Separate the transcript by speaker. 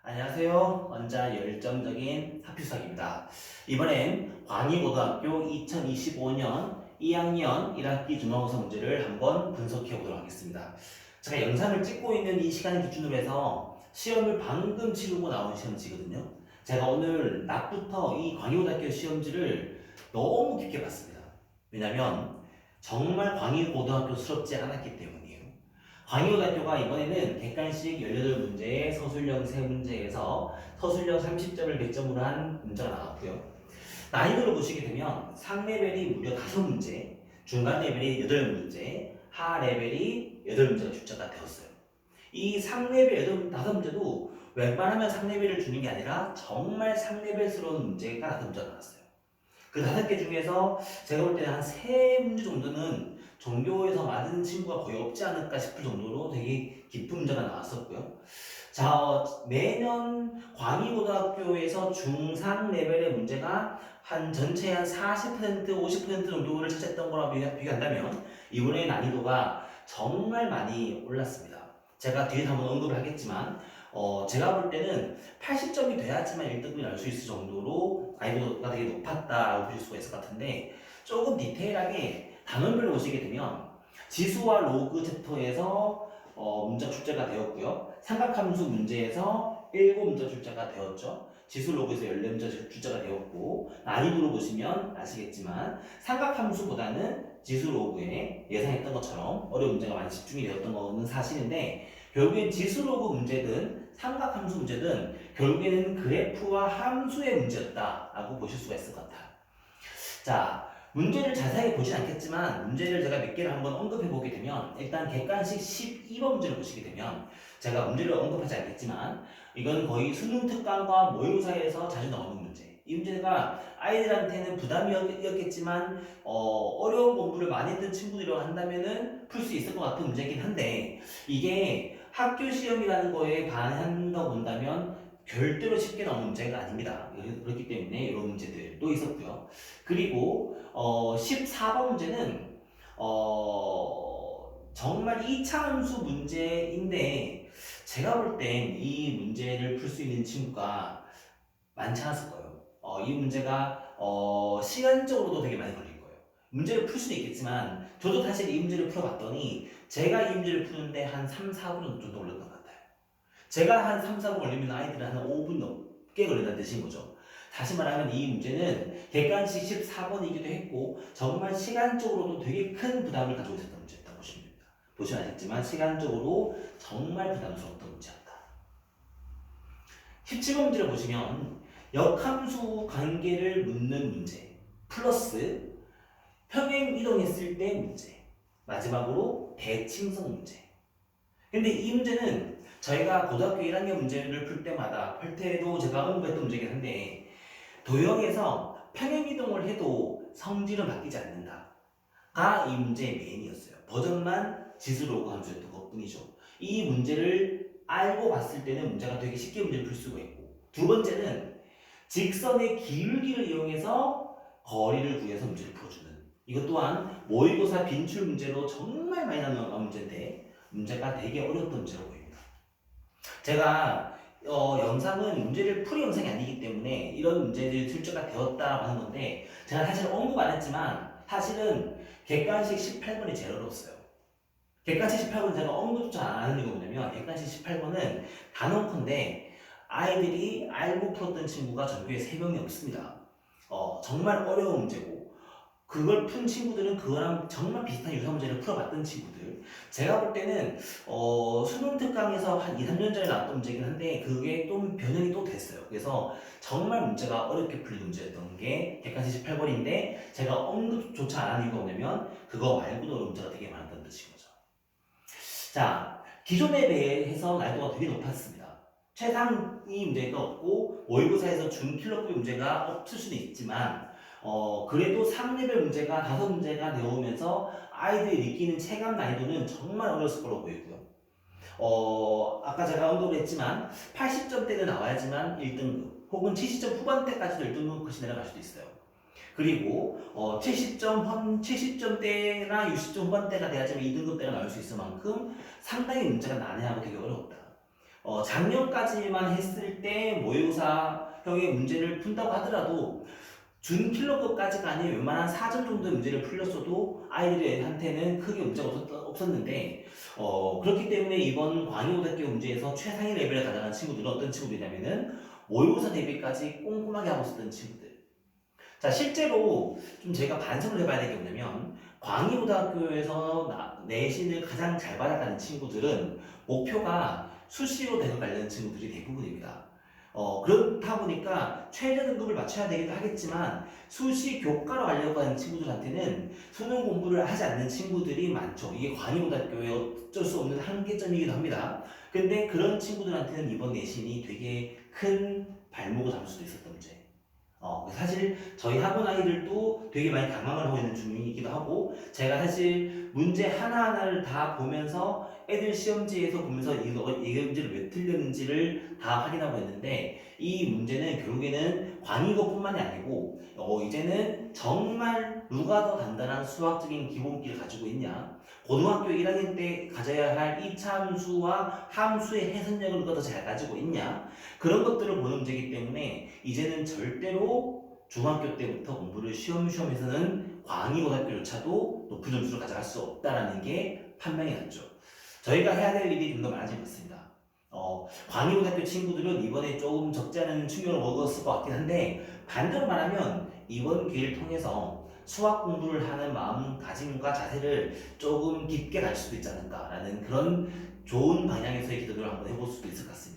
Speaker 1: 안녕하세요. 원자 열정적인 하필석입니다. 이번엔 광희고등학교 2025년 2학년 1학기 중간고사 문제를 한번 분석해 보도록 하겠습니다. 제가 영상을 찍고 있는 이 시간을 기준으로 해서 시험을 방금 치르고 나온 시험지거든요. 제가 오늘 낮부터 이 광희고등학교 시험지를 너무 깊게 봤습니다. 왜냐면 정말 광희고등학교스럽지 않았기 때문이에요. 광희고등학교가 이번에는 객관식 18문제에 서술형 3문제에서 서술형 30점을 배점으로 한 문제가 나왔고요. 난이도를 보시게 되면 상레벨이 무려 5문제, 중간 레벨이 8문제, 하 레벨이 8문제가 출제가 되었어요. 이 상레벨 5문제도 웬만하면 상레벨을 주는 게 아니라 정말 상레벨스러운 문제가 5문제가 나왔어요. 그 5개 중에서 제가 볼 때는 한 3문제 정도는 전교에서 맞은 친구가 거의 없지 않을까 싶을 정도로 되게 깊은 문제가 나왔었고요. 자, 매년 광희고등학교에서 중상 레벨의 문제가 한 전체의 한 40%, 50% 정도를 차지했던 거랑 비교한다면 이번에 난이도가 정말 많이 올랐습니다. 제가 뒤에 한번 언급을 하겠지만 제가 볼 때는 80점이 돼야지만 1등급이 나올 수 있을 정도로 난이도가 되게 높았다라고 보실 수가 있을 것 같은데 조금 디테일하게 단원별로 보시게 되면 지수와 로그 챕터에서 문제가 출제가 되었고요. 삼각함수 문제에서 7문제 출제가 되었죠. 지수 로그에서 14문제 출제가 되었고 난이도로 보시면 아시겠지만 삼각함수보다는 지수 로그에 예상했던 것처럼 어려운 문제가 많이 집중이 되었던 것은 사실인데 결국엔 지수 로그 문제든 삼각함수 문제든 결국에는 그래프와 함수의 문제였다라고 보실 수가 있을 것 같아요. 자, 문제를 자세하게 보진 않겠지만 문제를 제가 몇 개를 한번 언급해 보게 되면 일단 객관식 12번 문제를 보시게 되면 제가 문제를 언급하지 않겠지만 이건 거의 수능 특강과 모의고사에서 자주 나오는 문제. 이 문제가 아이들한테는 부담이었겠지만 어려운 공부를 많이 했던 친구들이라고 한다면은 풀 수 있을 것 같은 문제이긴 한데 이게 학교 시험이라는 거에 반한다고 본다면 절대로 쉽게 나오는 문제가 아닙니다. 그렇기 때문에 이런 문제들도 있었고요. 그리고 14번 문제는 정말 이차함수 문제인데 제가 볼 땐 이 문제를 풀 수 있는 친구가 많지 않았을 거예요. 이 문제가 시간적으로도 되게 많이 걸릴 거예요. 문제를 풀 수도 있겠지만 저도 사실 이 문제를 풀어봤더니 제가 이 문제를 푸는데 한 3, 4분 정도 걸렸던 것 같아요. 제가 한 3, 4분 걸리면 아이들은 한 5분 넘게 걸린다는 뜻인 거죠. 다시 말하면 이 문제는 객관식 14번이기도 했고 정말 시간적으로도 되게 큰 부담을 가지고 있었던 문제였다고 보시면 됩니다. 보시면 아시겠지만 시간적으로 정말 부담스러웠던 문제였다. 17번 문제를 보시면 역함수 관계를 묻는 문제 플러스 평행 이동했을 때 문제 마지막으로 대칭성 문제. 근데 이 문제는 저희가 고등학교 1학년 문제를 풀 때마다 풀 때도 제가 언급했던 문제긴 한데 도형에서 평행이동을 해도 성질은 바뀌지 않는다가 이 문제의 메인이었어요. 버전만 지수로그 함수였던 것 뿐이죠. 이 문제를 알고 봤을 때는 문제가 되게 쉽게 문제를 풀 수가 있고 두 번째는 직선의 기울기를 이용해서 거리를 구해서 문제를 풀어주는 이것 또한 모의고사 빈출 문제로 정말 많이 나오는 문제인데 문제가 되게 어려웠던 문제라고 보입니다. 제가 영상은 문제를 풀이 영상이 아니기 때문에 이런 문제들이 출제가 되었다고 하는 건데 제가 사실 언급 안 했지만 사실은 객관식 18번이 제일 어려웠어요. 객관식 18번 제가 언급조차 안 하는 이유가 뭐냐면 객관식 18번은 단언컨대 아이들이 알고 풀었던 친구가 전교에 3명이 없습니다. 정말 어려운 문제고 그걸 푼 친구들은 그거랑 정말 비슷한 유사 문제를 풀어봤던 친구들. 제가 볼 때는 수능 특강에서 한 2, 3년 전에 나왔던 문제긴 한데 그게 좀 변형이 또 됐어요. 그래서 정말 문제가 어렵게 풀린 문제였던 게 객관식 18번인데 제가 언급조차 안 하는 이유가 뭐냐면 그거 말고도 어려운 문제가 되게 많았던 뜻인 거죠. 자, 기존에 비해서 난이도가 되게 높았습니다. 최상위 문제가 없고 모의고사에서 중킬러급의 문제가 없을 수도 있지만 그래도 3레벨 문제가 5문제가 나오면서 아이들이 느끼는 체감 난이도는 정말 어려웠을 거라고 보이고요. 아까 제가 언급을 했지만 80점대는 나와야지만 1등급 혹은 70점 후반대까지도 1등급까지 내려갈 수도 있어요. 그리고 70점대나 60점 후반대가 돼야지만 2등급대가 나올 수 있을 만큼 상당히 문제가 난해하고 되게 어렵다. 작년까지만 했을 때 모의고사형의 문제를 푼다고 하더라도 준킬러급까지가 아닌 웬만한 4점 정도의 문제를 풀렸어도 아이들한테는 크게 문제가 없었는데 그렇기 때문에 이번 광역고등학교 문제에서 최상위 레벨에 가져간 친구들은 어떤 친구들이냐면은 모의고사 대비까지 꼼꼼하게 하고 있었던 친구들. 자, 실제로 좀 제가 반성을 해봐야 될 게 뭐냐면 광희고등학교에서 내신을 가장 잘 받아가는 친구들은 목표가 수시로 대학가려는 친구들이 대부분입니다. 그렇다 보니까 최저 등급을 맞춰야 되기도 하겠지만 수시 교과로 가려고 하는 친구들한테는 수능 공부를 하지 않는 친구들이 많죠. 이게 광희고등학교의 어쩔 수 없는 한계점이기도 합니다. 근데 그런 친구들한테는 이번 내신이 되게 큰 발목을 잡을 수도 있었던 문제. 사실 저희 학원 아이들도 되게 많이 당황을 하고 있는 중이기도 하고 제가 사실 문제 하나하나를 다 보면서 애들 시험지에서 보면서 이 문제를 왜 틀렸는지를 다 확인하고 있는데 이 문제는 결국에는 광의고뿐만이 아니고 이제는 정말 누가 더 단단한 수학적인 기본기를 가지고 있냐, 고등학교 1학년 때 가져야 할 이차함수와 함수의 해석력을 누가 더 잘 가지고 있냐, 그런 것들을 보는 문제이기 때문에 이제는 절대로 중학교 때부터 공부를 쉬엄쉬엄해서는 광의고등학교조차도 높은 점수를 가져갈 수 없다는 게 판명이 났죠. 저희가 해야 될 일이 좀 더 많아진 것 같습니다. 광의고등학교 친구들은 이번에 조금 적지 않은 충격을 먹었을 것 같긴 한데 반대로 말하면 이번 기회를 통해서 수학 공부를 하는 마음가짐과 자세를 조금 깊게 갈 수도 있지 않을까라는 그런 좋은 방향에서의 기도를 한번 해볼 수도 있을 것 같습니다.